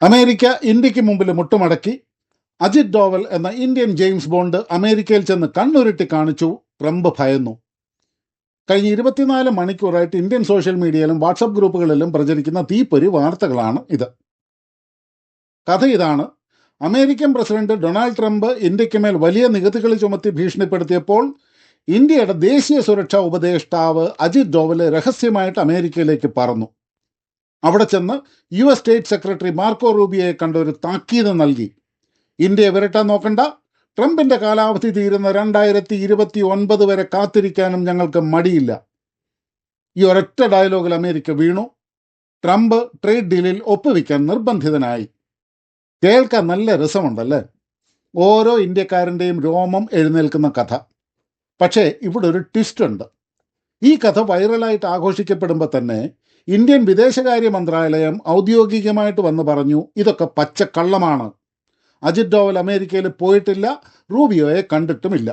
America ഇന്ത്യക്ക് മുമ്പിൽ മുട്ടുമടക്കി. അജിത് ഡോവൽ എന്ന ഇന്ത്യൻ ജെയിംസ് ബോണ്ട് അമേരിക്കയിൽ ചെന്ന് കണ്ണുരുട്ടി കാണിച്ചു. ട്രംപ് ഭയന്നു. കഴിഞ്ഞ 24 മണിക്കൂറായിട്ട് ഇന്ത്യൻ സോഷ്യൽ മീഡിയയിലും വാട്സപ്പ് ഗ്രൂപ്പുകളിലും പ്രചരിക്കുന്ന തീപ്പൊരി വാർത്തകളാണ് ഇത്. കഥ ഇതാണ്: അമേരിക്കൻ പ്രസിഡന്റ് ഡൊണാൾഡ് ട്രംപ് ഇന്ത്യക്ക് മേൽ വലിയ നികുതികൾ ചുമത്തി ഭീഷണിപ്പെടുത്തിയപ്പോൾ ഇന്ത്യയുടെ ദേശീയ സുരക്ഷാ ഉപദേഷ്ടാവ് അജിത് ഡോവൽ രഹസ്യമായിട്ട് അമേരിക്കയിലേക്ക് പറന്നു. അവിടെ ചെന്ന് US സ്റ്റേറ്റ് സെക്രട്ടറി മാർക്കോ റൂബിയോയെ കണ്ട ഒരു താക്കീത് നൽകി. ഇന്ത്യയെ വിരട്ടാൻ നോക്കണ്ട, ട്രംപിന്റെ കാലാവധി തീരുന്ന 2029 വരെ കാത്തിരിക്കാനും ഞങ്ങൾക്ക് മടിയില്ല. ഈ ഒരൊറ്റ ഡയലോഗിൽ അമേരിക്ക വീണു. ട്രംപ് ട്രേഡ് ഡീലിൽ ഒപ്പുവെക്കാൻ നിർബന്ധിതനായി. കേൾക്കാൻ നല്ല രസമുണ്ടല്ലേ? ഓരോ ഇന്ത്യക്കാരൻ്റെയും രോമം എഴുന്നേൽക്കുന്ന കഥ. പക്ഷേ ഇവിടെ ഒരു ട്വിസ്റ്റ് ഉണ്ട്. ഈ കഥ വൈറലായിട്ട് ആഘോഷിക്കപ്പെടുമ്പോൾ തന്നെ ഇന്ത്യൻ വിദേശകാര്യ മന്ത്രാലയം ഔദ്യോഗികമായിട്ട് വന്ന് പറഞ്ഞു, ഇതൊക്കെ പച്ചക്കള്ളമാണ്. അജിത് ഡോവൽ അമേരിക്കയിൽ പോയിട്ടില്ല, റൂബിയോയെ കണ്ടിട്ടുമില്ല.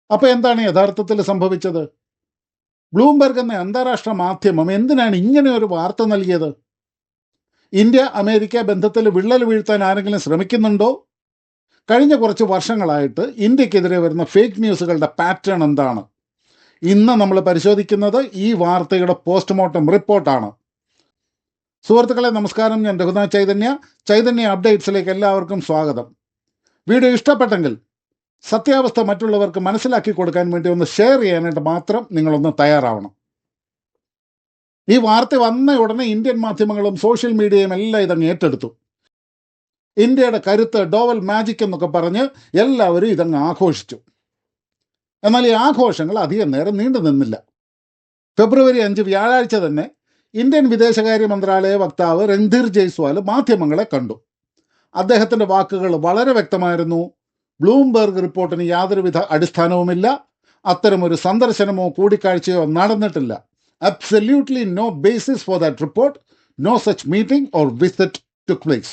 അപ്പോൾ എന്താണ് യഥാർത്ഥത്തിൽ സംഭവിച്ചത്? ബ്ലൂംബെർഗ് എന്ന അന്താരാഷ്ട്ര മാധ്യമം എന്തിനാണ് ഇങ്ങനെ ഒരു വാർത്ത നൽകിയത്? ഇന്ത്യ അമേരിക്ക ബന്ധത്തിൽ വിള്ളൽ വീഴ്ത്താൻ ആരെങ്കിലും ശ്രമിക്കുന്നുണ്ടോ? കഴിഞ്ഞ കുറച്ച് വർഷങ്ങളായിട്ട് ഇന്ത്യക്കെതിരെ വരുന്ന ഫേക്ക് ന്യൂസുകളുടെ പാറ്റേൺ എന്താണ്? ഇന്ന് നമ്മൾ പരിശോധിക്കുന്നത് ഈ വാർത്തയുടെ പോസ്റ്റ്മോർട്ടം റിപ്പോർട്ടാണ്. സുഹൃത്തുക്കളെ നമസ്കാരം, ഞാൻ രഘുനാഥ് ചൈതന്യ അപ്ഡേറ്റ്സിലേക്ക് എല്ലാവർക്കും സ്വാഗതം. വീഡിയോ ഇഷ്ടപ്പെട്ടെങ്കിൽ സത്യാവസ്ഥ മറ്റുള്ളവർക്ക് മനസ്സിലാക്കി കൊടുക്കാൻ വേണ്ടി ഒന്ന് ഷെയർ ചെയ്യാനായിട്ട് മാത്രം നിങ്ങളൊന്ന് തയ്യാറാവണം. ഈ വാർത്ത വന്ന ഉടനെ ഇന്ത്യൻ മാധ്യമങ്ങളും സോഷ്യൽ മീഡിയയും എല്ലാം ഇതങ്ങ് ഏറ്റെടുത്തു. ഇന്ത്യയുടെ കരുത്ത്, ഡോവൽ മാജിക് എന്നൊക്കെ പറഞ്ഞ് എല്ലാവരും ഇതങ്ങ് ആഘോഷിച്ചു. എന്നാൽ ഈ ആഘോഷങ്ങൾ അധികം നേരം നീണ്ടു നിന്നില്ല. ഫെബ്രുവരി 5 വ്യാഴാഴ്ച തന്നെ ഇന്ത്യൻ വിദേശകാര്യ മന്ത്രാലയ വക്താവ് രൺധീർ ജയ്സ്വാൾ മാധ്യമങ്ങളെ കണ്ടു. അദ്ദേഹത്തിൻ്റെ വാക്കുകൾ വളരെ വ്യക്തമായിരുന്നു. ബ്ലൂംബെർഗ് റിപ്പോർട്ടിന് യാതൊരുവിധ അടിസ്ഥാനവുമില്ല. അത്തരമൊരു സന്ദർശനമോ കൂടിക്കാഴ്ചയോ നടന്നിട്ടില്ല. Absolutely no basis for that report. No such meeting or visit took place.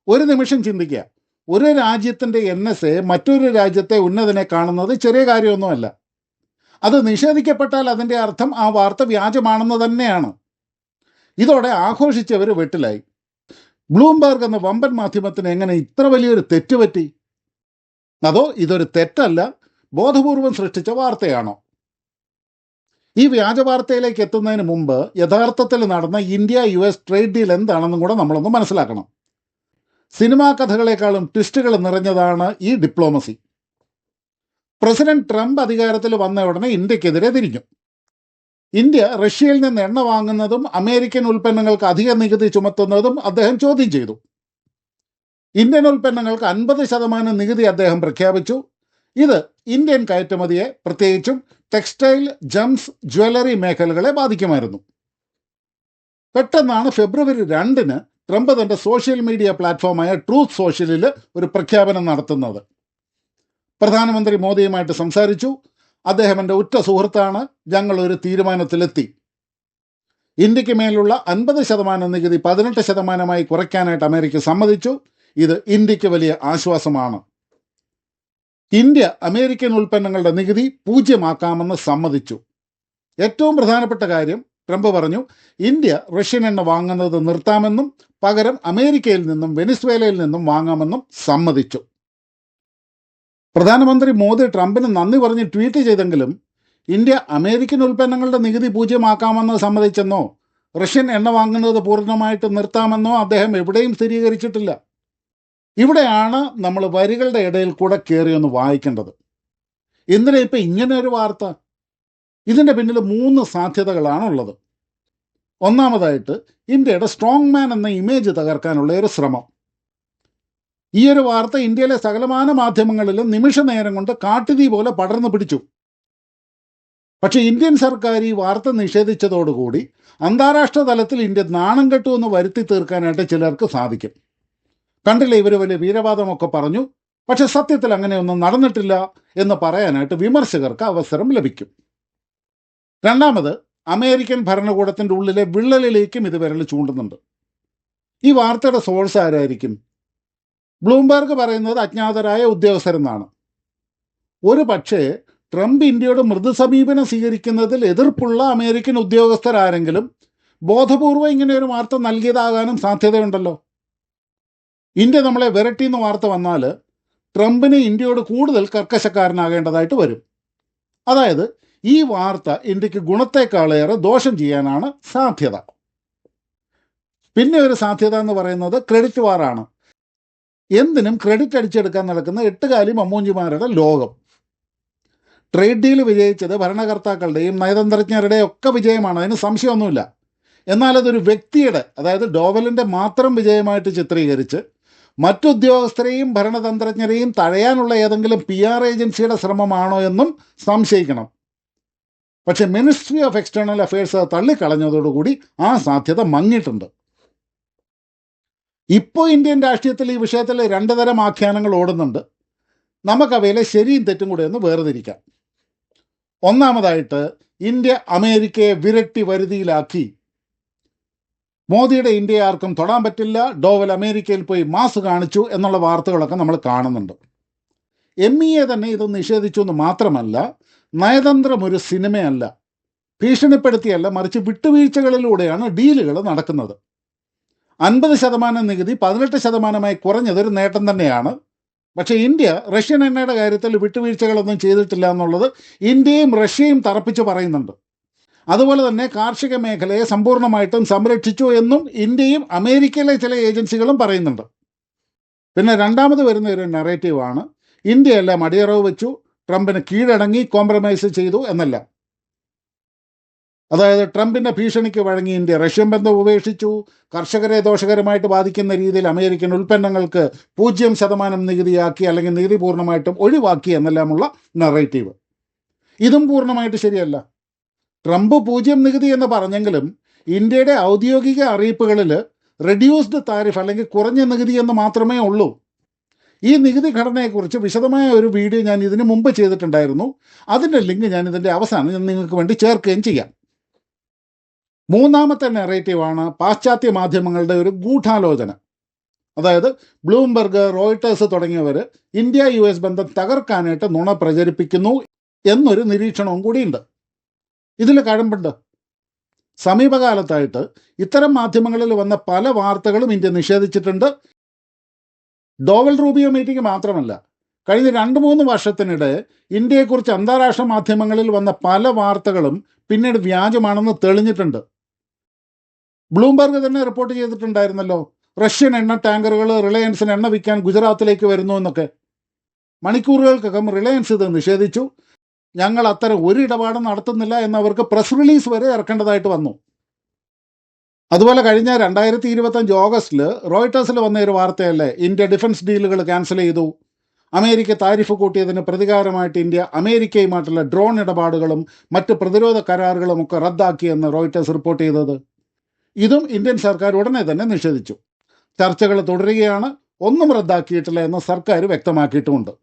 ഒരു നിമിഷം ചിന്തിക്കുക. ഒരു രാജ്യത്തിൻ്റെ NSA മറ്റൊരു രാജ്യത്തെ ഉന്നതനെ കാണുന്നത് ചെറിയ കാര്യമൊന്നുമല്ല. അത് നിഷേധിക്കപ്പെട്ടാൽ അതിൻ്റെ അർത്ഥം ആ വാർത്ത വ്യാജമാണെന്ന് തന്നെയാണ്. ഇതോടെ ആഘോഷിച്ചവർ വെട്ടിലായി. ബ്ലൂംബെർഗ് എന്ന വമ്പൻ മാധ്യമത്തിന് എങ്ങനെ ഇത്ര വലിയൊരു തെറ്റ് പറ്റി? അതോ ഇതൊരു തെറ്റല്ല, ബോധപൂർവം സൃഷ്ടിച്ച വാർത്തയാണോ? ഈ വ്യാജ വാർത്തയിലേക്ക് എത്തുന്നതിന് മുമ്പ് യഥാർത്ഥത്തിൽ നടന്ന ഇന്ത്യ-US ട്രേഡ് ഡീൽ എന്താണെന്നും കൂടെ നമ്മളൊന്ന് മനസ്സിലാക്കണം. സിനിമാ കഥകളെക്കാളും ട്വിസ്റ്റുകൾ നിറഞ്ഞതാണ് ഈ ഡിപ്ലോമസി. പ്രസിഡന്റ് ട്രംപ് അധികാരത്തിൽ വന്ന ഉടനെ ഇന്ത്യക്കെതിരെ തിരിഞ്ഞു. ഇന്ത്യ റഷ്യയിൽ നിന്ന് എണ്ണ വാങ്ങുന്നതും അമേരിക്കൻ ഉൽപ്പന്നങ്ങൾക്ക് അധിക നികുതി ചുമത്തുന്നതും അദ്ദേഹം ചോദ്യം ചെയ്തു. ഇന്ത്യൻ ഉൽപ്പന്നങ്ങൾക്ക് 50% നികുതി അദ്ദേഹം പ്രഖ്യാപിച്ചു. ഇത് ഇന്ത്യൻ കയറ്റുമതിയെ, പ്രത്യേകിച്ചും ടെക്സ്റ്റൈൽ, ജംസ്, ജ്വല്ലറി മേഖലകളെ ബാധിക്കുമായിരുന്നു. പെട്ടെന്നാണ് ഫെബ്രുവരി 2 ട്രംപ് തൻ്റെ സോഷ്യൽ മീഡിയ പ്ലാറ്റ്ഫോമായ ട്രൂത്ത് സോഷ്യലിൽ ഒരു പ്രഖ്യാപനം നടത്തുന്നത്. പ്രധാനമന്ത്രി മോദിയുമായിട്ട് സംസാരിച്ചു. അദ്ദേഹം എൻ്റെ ഉറ്റ സുഹൃത്താണ്. ഞങ്ങൾ ഒരു തീരുമാനത്തിലെത്തി. ഇന്ത്യക്ക് മേലുള്ള 50% നികുതി 18% കുറയ്ക്കാനായിട്ട് അമേരിക്ക സമ്മതിച്ചു. ഇത് ഇന്ത്യക്ക് വലിയ ആശ്വാസമാണ്. ഇന്ത്യ അമേരിക്കൻ ഉൽപ്പന്നങ്ങളുടെ നികുതി 0 സമ്മതിച്ചു. ഏറ്റവും പ്രധാനപ്പെട്ട കാര്യം, ട്രംപ് പറഞ്ഞു, ഇന്ത്യ റഷ്യൻ എണ്ണ വാങ്ങുന്നത് നിർത്താമെന്നും പകരം അമേരിക്കയിൽ നിന്നും വെനിസ്വേലയിൽ നിന്നും വാങ്ങാമെന്നും സമ്മതിച്ചു. പ്രധാനമന്ത്രി മോദി ട്രംപിന് നന്ദി പറഞ്ഞ് ട്വീറ്റ് ചെയ്തെങ്കിലും ഇന്ത്യ അമേരിക്കൻ ഉൽപ്പന്നങ്ങളുടെ നികുതി 0 സമ്മതിച്ചെന്നോ റഷ്യൻ എണ്ണ വാങ്ങുന്നത് പൂർണ്ണമായിട്ട് നിർത്താമെന്നോ അദ്ദേഹം എവിടെയും സ്ഥിരീകരിച്ചിട്ടില്ല. ഇവിടെയാണ് നമ്മൾ വരികളുടെ ഇടയിൽ കൂടെ കയറിയൊന്ന് വായിക്കേണ്ടത്. എന്തിനാ ഇപ്പം ഇങ്ങനെ ഒരു വാർത്ത? ഇതിൻ്റെ പിന്നിൽ 3 സാധ്യതകളാണുള്ളത്. ഒന്നാമതായിട്ട്, ഇന്ത്യയുടെ സ്ട്രോങ് മാൻ എന്ന ഇമേജ് തകർക്കാനുള്ള ഒരു ശ്രമം. ഈ ഒരു വാർത്ത ഇന്ത്യയിലെ സകലമാന മാധ്യമങ്ങളിലും നിമിഷ നേരം കൊണ്ട് കാട്ടുതീ പോലെ പടർന്നു പിടിച്ചു. പക്ഷേ ഇന്ത്യൻ സർക്കാർ ഈ വാർത്ത നിഷേധിച്ചതോടുകൂടി അന്താരാഷ്ട്ര തലത്തിൽ ഇന്ത്യ നാണം കെട്ടു എന്ന് വരുത്തി തീർക്കാനായിട്ട് ചിലർക്ക് സാധിക്കും. കണ്ടില്ലേ, ഇവർ വലിയ വീരവാദമൊക്കെ പറഞ്ഞു. പക്ഷെ സത്യത്തിൽ അങ്ങനെയൊന്നും നടന്നിട്ടില്ല എന്ന് പറയാനായിട്ട് വിമർശകർക്ക് അവസരം ലഭിക്കും. രണ്ടാമത്, അമേരിക്കൻ ഭരണകൂടത്തിൻ്റെ ഉള്ളിലെ വിള്ളലിലേക്കും ഇത് വിരൽ ചൂണ്ടുന്നുണ്ട്. ഈ വാർത്തയുടെ സോഴ്സ് ആരായിരിക്കും? ബ്ലൂംബെർഗ് പറയുന്നത് അജ്ഞാതരായ ഉദ്യോഗസ്ഥരെന്നാണ്. ഒരു പക്ഷേ ട്രംപ് ഇന്ത്യയുടെ മൃദു സമീപനം സ്വീകരിക്കുന്നതിൽ എതിർപ്പുള്ള അമേരിക്കൻ ഉദ്യോഗസ്ഥരാരെങ്കിലും ബോധപൂർവം ഇങ്ങനെ ഒരു വാർത്ത നൽകിയതാകാനും സാധ്യതയുണ്ടല്ലോ. ഇന്ത്യ നമ്മളെ വിരട്ടിയെന്ന് വാർത്ത വന്നാൽ ട്രംപിന് ഇന്ത്യയോട് കൂടുതൽ കർക്കശക്കാരനാകേണ്ടതായിട്ട് വരും. അതായത് ഈ വാർത്ത ഇന്ത്യക്ക് ഗുണത്തെക്കാളേറെ ദോഷം ചെയ്യാനാണ് സാധ്യത. പിന്നെ ഒരു സാധ്യത എന്ന് പറയുന്നത് ക്രെഡിറ്റ് വാറാണ്. എന്തിനും ക്രെഡിറ്റ് അടിച്ചെടുക്കാൻ നടക്കുന്ന എട്ടുകാലി മമ്മൂഞ്ചിമാരുടെ ലോകം. ട്രേഡ് ഡീൽ വിജയിച്ചത് ഭരണകർത്താക്കളുടെയും നയതന്ത്രജ്ഞരുടെയും ഒക്കെ വിജയമാണ്, അതിന് സംശയമൊന്നുമില്ല. എന്നാൽ അതൊരു വ്യക്തിയുടെ, അതായത് ഡോവലിൻ്റെ മാത്രം വിജയമായിട്ട് ചിത്രീകരിച്ച് മറ്റുദ്യോഗസ്ഥരെയും ഭരണതന്ത്രജ്ഞരെയും തഴയാനുള്ള ഏതെങ്കിലും PR ഏജൻസിയുടെ ശ്രമമാണോ എന്നും സംശയിക്കണം. പക്ഷെ മിനിസ്ട്രി ഓഫ് എക്സ്റ്റേണൽ അഫയേഴ്സ് തള്ളിക്കളഞ്ഞതോടുകൂടി ആ സാധ്യത മങ്ങിയിട്ടുണ്ട്. ഇപ്പോൾ ഇന്ത്യൻ രാഷ്ട്രീയത്തിൽ ഈ വിഷയത്തിൽ രണ്ട് തരം ആഖ്യാനങ്ങൾ ഓടുന്നുണ്ട്. നമുക്കവയിലെ ശരിയും തെറ്റും കൂടെ ഒന്ന് വേർതിരിക്കാം. ഒന്നാമതായിട്ട്, ഇന്ത്യ അമേരിക്കയെ വിരട്ടി വരുതിയിലാക്കി, മോദിയുടെ ഇന്ത്യയെ ആർക്കും തൊടാൻ പറ്റില്ല, ഡോവൽ അമേരിക്കയിൽ പോയി മാസ് കാണിച്ചു എന്നുള്ള വാർത്തകളൊക്കെ നമ്മൾ കാണുന്നുണ്ട്. MEA തന്നെ ഇത് നിഷേധിച്ചു എന്ന് മാത്രമല്ല, നയതന്ത്രം ഒരു സിനിമയല്ല, ഭീഷണിപ്പെടുത്തിയല്ല, മറിച്ച് വിട്ടുവീഴ്ചകളിലൂടെയാണ് ഡീലുകൾ നടക്കുന്നത്. 50% നികുതി 18% കുറഞ്ഞതൊരു നേട്ടം തന്നെയാണ്. പക്ഷേ ഇന്ത്യ റഷ്യൻ എണ്ണയുടെ കാര്യത്തിൽ വിട്ടുവീഴ്ചകളൊന്നും ചെയ്തിട്ടില്ല എന്നുള്ളത് ഇന്ത്യയും റഷ്യയും തറപ്പിച്ച് പറയുന്നുണ്ട്. അതുപോലെ തന്നെ കാർഷിക മേഖലയെ സമ്പൂർണ്ണമായിട്ടും സംരക്ഷിച്ചു എന്നും ഇന്ത്യയും അമേരിക്കയിലെ ചില ഏജൻസികളും പറയുന്നുണ്ട്. പിന്നെ രണ്ടാമത് വരുന്ന ഒരു നറേറ്റീവാണ് ഇന്ത്യ എല്ലാം അടിയറവ് വെച്ചു, ട്രംപിന് കീഴടങ്ങി, കോംപ്രമൈസ് ചെയ്തു എന്നല്ല. അതായത് ട്രംപിൻ്റെ ഭീഷണിക്ക് വഴങ്ങി ഇന്ത്യ റഷ്യൻ ബന്ധം ഉപേക്ഷിച്ചു, കർഷകരെ ദോഷകരമായിട്ട് ബാധിക്കുന്ന രീതിയിൽ അമേരിക്കൻ ഉൽപ്പന്നങ്ങൾക്ക് 0% നികുതിയാക്കി, അല്ലെങ്കിൽ നികുതി പൂർണ്ണമായിട്ടും ഒഴിവാക്കി എന്നെല്ലാമുള്ള നറേറ്റീവ്. ഇതും പൂർണ്ണമായിട്ട് ശരിയല്ല. ട്രംപ് 0 നികുതി എന്ന് പറഞ്ഞെങ്കിലും ഇന്ത്യയുടെ ഔദ്യോഗിക അറിയിപ്പുകളിൽ റെഡ്യൂസ്ഡ് താരിഫ് അല്ലെങ്കിൽ കുറഞ്ഞ നികുതി എന്ന് മാത്രമേ ഉള്ളൂ. ഈ നികുതി ഘടനയെക്കുറിച്ച് വിശദമായ ഒരു വീഡിയോ ഞാൻ ഇതിനു മുമ്പ് ചെയ്തിട്ടുണ്ടായിരുന്നു. അതിൻ്റെ ലിങ്ക് ഞാൻ ഇതിൻ്റെ അവസാനം നിങ്ങൾക്ക് വേണ്ടി ചേർക്കുകയും ചെയ്യാം. മൂന്നാമത്തെ നെറേറ്റീവാണ് പാശ്ചാത്യ മാധ്യമങ്ങളുടെ ഒരു ഗൂഢാലോചന. അതായത് ബ്ലൂംബർഗ്, റോയിട്ടേഴ്സ് തുടങ്ങിയവർ ഇന്ത്യ US ബന്ധം തകർക്കാനായിട്ട് നുണ പ്രചരിപ്പിക്കുന്നു എന്നൊരു നിരീക്ഷണവും കൂടിയുണ്ട്. ഇതിൽ കഴമ്പുണ്ട്. സമീപകാലത്തായിട്ട് ഇത്തരം മാധ്യമങ്ങളിൽ വന്ന പല വാർത്തകളും ഇന്ത്യ നിഷേധിച്ചിട്ടുണ്ട്. ഡോവൽ റൂബിയോ മീറ്റിംഗ് മാത്രമല്ല, കഴിഞ്ഞ 2-3 വർഷത്തിനിടെ ഇന്ത്യയെക്കുറിച്ച് അന്താരാഷ്ട്ര മാധ്യമങ്ങളിൽ വന്ന പല വാർത്തകളും പിന്നീട് വ്യാജമാണെന്ന് തെളിഞ്ഞിട്ടുണ്ട്. ബ്ലൂംബർഗ് തന്നെ റിപ്പോർട്ട് ചെയ്തിട്ടുണ്ടായിരുന്നല്ലോ, റഷ്യൻ എണ്ണ ടാങ്കറുകൾ റിലയൻസിന് എണ്ണ വിൽക്കാൻ ഗുജറാത്തിലേക്ക് വരുന്നു എന്നൊക്കെ. മണിക്കൂറുകൾക്കകം റിലയൻസ് ഇത് നിഷേധിച്ചു. ഞങ്ങൾ അത്തരം ഒരു ഇടപാടും നടത്തുന്നില്ല എന്നവർക്ക് പ്രസ് റിലീസ് വരെ ഇറക്കേണ്ടതായിട്ട് വന്നു. അതുപോലെ കഴിഞ്ഞ 2025 ഓഗസ്റ്റിൽ റോയിട്ടേഴ്സിൽ വന്ന ഒരു വാർത്തയല്ലേ, ഇന്ത്യ ഡിഫൻസ് ഡീലുകൾ ക്യാൻസൽ ചെയ്തു, അമേരിക്ക താരിഫ് കൂട്ടിയതിന് പ്രതികാരമായിട്ട് ഇന്ത്യ അമേരിക്കയുമായിട്ടുള്ള ഡ്രോൺ ഇടപാടുകളും മറ്റ് പ്രതിരോധ കരാറുകളും ഒക്കെ റദ്ദാക്കിയെന്ന് റോയിട്ടേഴ്സ് റിപ്പോർട്ട് ചെയ്തത്. ഇതും ഇന്ത്യൻ സർക്കാർ ഉടനെ തന്നെ നിഷേധിച്ചു. ചർച്ചകൾ തുടരുകയാണ്, ഒന്നും റദ്ദാക്കിയിട്ടില്ല എന്ന് സർക്കാർ വ്യക്തമാക്കിയിട്ടുമുണ്ട്.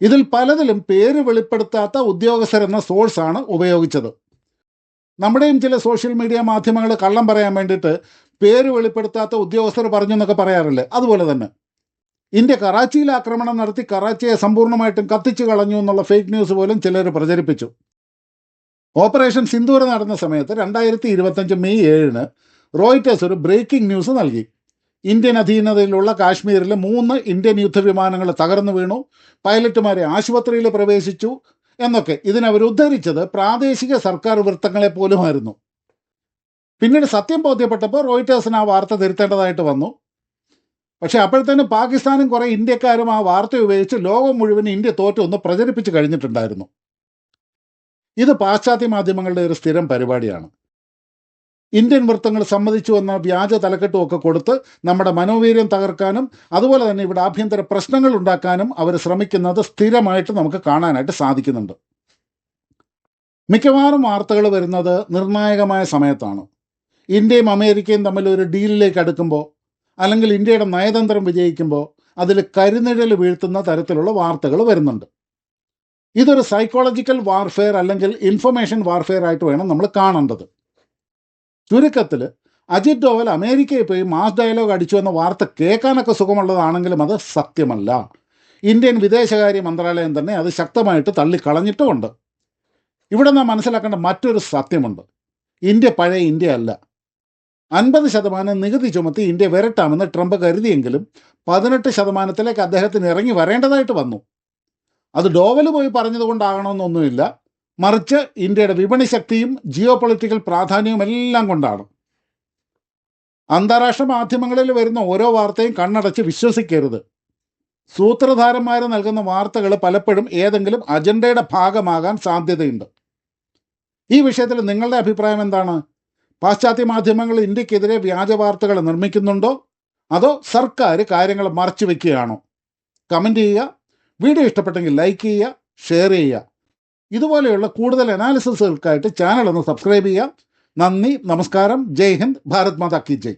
ഇതിൽ പലതിലും പേര് വെളിപ്പെടുത്താത്ത ഉദ്യോഗസ്ഥരെന്ന സോഴ്സാണ് ഉപയോഗിച്ചത്. നമ്മുടെയും ചില സോഷ്യൽ മീഡിയ മാധ്യമങ്ങൾ കള്ളം പറയാൻ വേണ്ടിയിട്ട് പേര് വെളിപ്പെടുത്താത്ത ഉദ്യോഗസ്ഥർ പറഞ്ഞു എന്നൊക്കെ പറയാറില്ലേ, അതുപോലെ തന്നെ ഇന്ത്യ കറാച്ചിയിൽ ആക്രമണം നടത്തി കറാച്ചിയെ സമ്പൂർണ്ണമായിട്ടും കത്തിച്ചു കളഞ്ഞു എന്നുള്ള ഫേക്ക് ന്യൂസ് പോലും ചിലർ പ്രചരിപ്പിച്ചു. ഓപ്പറേഷൻ സിന്ദൂർ നടന്ന സമയത്ത് 2025 മെയ് 7 റോയിട്ടേഴ്സ് ഒരു ബ്രേക്കിംഗ് ന്യൂസ് നൽകി. ഇന്ത്യൻ അധീനതയിലുള്ള കാശ്മീരിൽ 3 ഇന്ത്യൻ യുദ്ധവിമാനങ്ങൾ തകർന്നു വീണു, പൈലറ്റുമാരെ ആശുപത്രിയിൽ പ്രവേശിച്ചു എന്നൊക്കെ. ഇതിനവർ ഉദ്ധരിച്ചത് പ്രാദേശിക സർക്കാർ വൃത്തങ്ങളെ പോലുമായിരുന്നു. പിന്നീട് സത്യം ബോധ്യപ്പെട്ടപ്പോൾ റോയിട്ടേഴ്സിന് ആ വാർത്ത തിരുത്തേണ്ടതായിട്ട് വന്നു. പക്ഷെ അപ്പോഴത്തേനും പാകിസ്ഥാനും കുറേ ഇന്ത്യക്കാരും ആ വാർത്ത ഉപയോഗിച്ച് ലോകം മുഴുവൻ ഇന്ത്യ തോറ്റു ഒന്ന് പ്രചരിപ്പിച്ച് കഴിഞ്ഞിട്ടുണ്ടായിരുന്നു. ഇത് പാശ്ചാത്യ മാധ്യമങ്ങളുടെ ഒരു സ്ഥിരം പരിപാടിയാണ്. ഇന്ത്യൻ വൃത്തങ്ങൾ സമ്മതിച്ചു എന്ന വ്യാജ തലക്കെട്ടുമൊക്കെ കൊടുത്ത് നമ്മുടെ മനോവീര്യം തകർക്കാനും അതുപോലെ തന്നെ ഇവിടെ ആഭ്യന്തര പ്രശ്നങ്ങൾ ഉണ്ടാക്കാനും അവർ ശ്രമിക്കുന്നത് സ്ഥിരമായിട്ട് നമുക്ക് കാണാനായിട്ട് സാധിക്കുന്നുണ്ട്. മിക്കവാറും വാർത്തകൾ വരുന്നത് നിർണായകമായ സമയത്താണ്. ഇന്ത്യയും അമേരിക്കയും തമ്മിൽ ഒരു ഡീലിലേക്ക് അടുക്കുമ്പോൾ, അല്ലെങ്കിൽ ഇന്ത്യയുടെ നയതന്ത്രം വിജയിക്കുമ്പോൾ അതിൽ കരുനിഴൽ വീഴ്ത്തുന്ന തരത്തിലുള്ള വാർത്തകൾ വരുന്നുണ്ട്. ഇതൊരു സൈക്കോളജിക്കൽ വാർഫെയർ അല്ലെങ്കിൽ ഇൻഫർമേഷൻ വാർഫെയർ ആയിട്ട് വേണം നമ്മൾ കാണേണ്ടത്. ചുരുക്കത്തിൽ അജിത് ഡോവൽ അമേരിക്കയിൽ പോയി മാസ് ഡയലോഗ് അടിച്ചു എന്ന വാർത്ത കേൾക്കാനൊക്കെ സുഖമുള്ളതാണെങ്കിലും അത് സത്യമല്ല. ഇന്ത്യൻ വിദേശകാര്യ മന്ത്രാലയം തന്നെ അത് ശക്തമായിട്ട് തള്ളിക്കളഞ്ഞിട്ടുമുണ്ട്. ഇവിടെ നാം മനസ്സിലാക്കേണ്ട മറ്റൊരു സത്യമുണ്ട്. ഇന്ത്യ പഴയ ഇന്ത്യ അല്ല. 50% നികുതി ചുമത്തി ഇന്ത്യ വരട്ടാമെന്ന് ട്രംപ് കരുതിയെങ്കിലും 18% അദ്ദേഹത്തിന് ഇറങ്ങി വരേണ്ടതായിട്ട് വന്നു. അത് ഡോവൽ പോയി പറഞ്ഞതുകൊണ്ടാകണമെന്നൊന്നുമില്ല, മറിച്ച് ഇന്ത്യയുടെ വിപണി ശക്തിയും ജിയോ പൊളിറ്റിക്കൽ പ്രാധാന്യവും എല്ലാം കൊണ്ടാണ്. അന്താരാഷ്ട്ര മാധ്യമങ്ങളിൽ വരുന്ന ഓരോ വാർത്തയും കണ്ണടച്ച് വിശ്വസിക്കരുത്. സൂത്രധാരന്മാർ നൽകുന്ന വാർത്തകൾ പലപ്പോഴും ഏതെങ്കിലും അജണ്ടയുടെ ഭാഗമാകാൻ സാധ്യതയുണ്ട്. ഈ വിഷയത്തിൽ നിങ്ങളുടെ അഭിപ്രായം എന്താണ്? പാശ്ചാത്യ മാധ്യമങ്ങൾ ഇന്ത്യക്കെതിരെ വ്യാജ വാർത്തകൾ നിർമ്മിക്കുന്നുണ്ടോ, അതോ സർക്കാർ കാര്യങ്ങൾ മറച്ചു വയ്ക്കുകയാണോ? കമൻറ്റ് ചെയ്യുക. വീഡിയോ ഇഷ്ടപ്പെട്ടെങ്കിൽ ലൈക്ക് ചെയ്യുക, ഷെയർ ചെയ്യുക. ഇതുപോലെയുള്ള കൂടുതൽ അനാലിസിസുകൾക്കായിട്ട് ചാനൽ ഒന്ന് സബ്സ്ക്രൈബ് ചെയ്യുക. നന്ദി, നമസ്കാരം, ജയ് ഹിന്ദ്, ഭാരത് മാതാ കി ജയ്.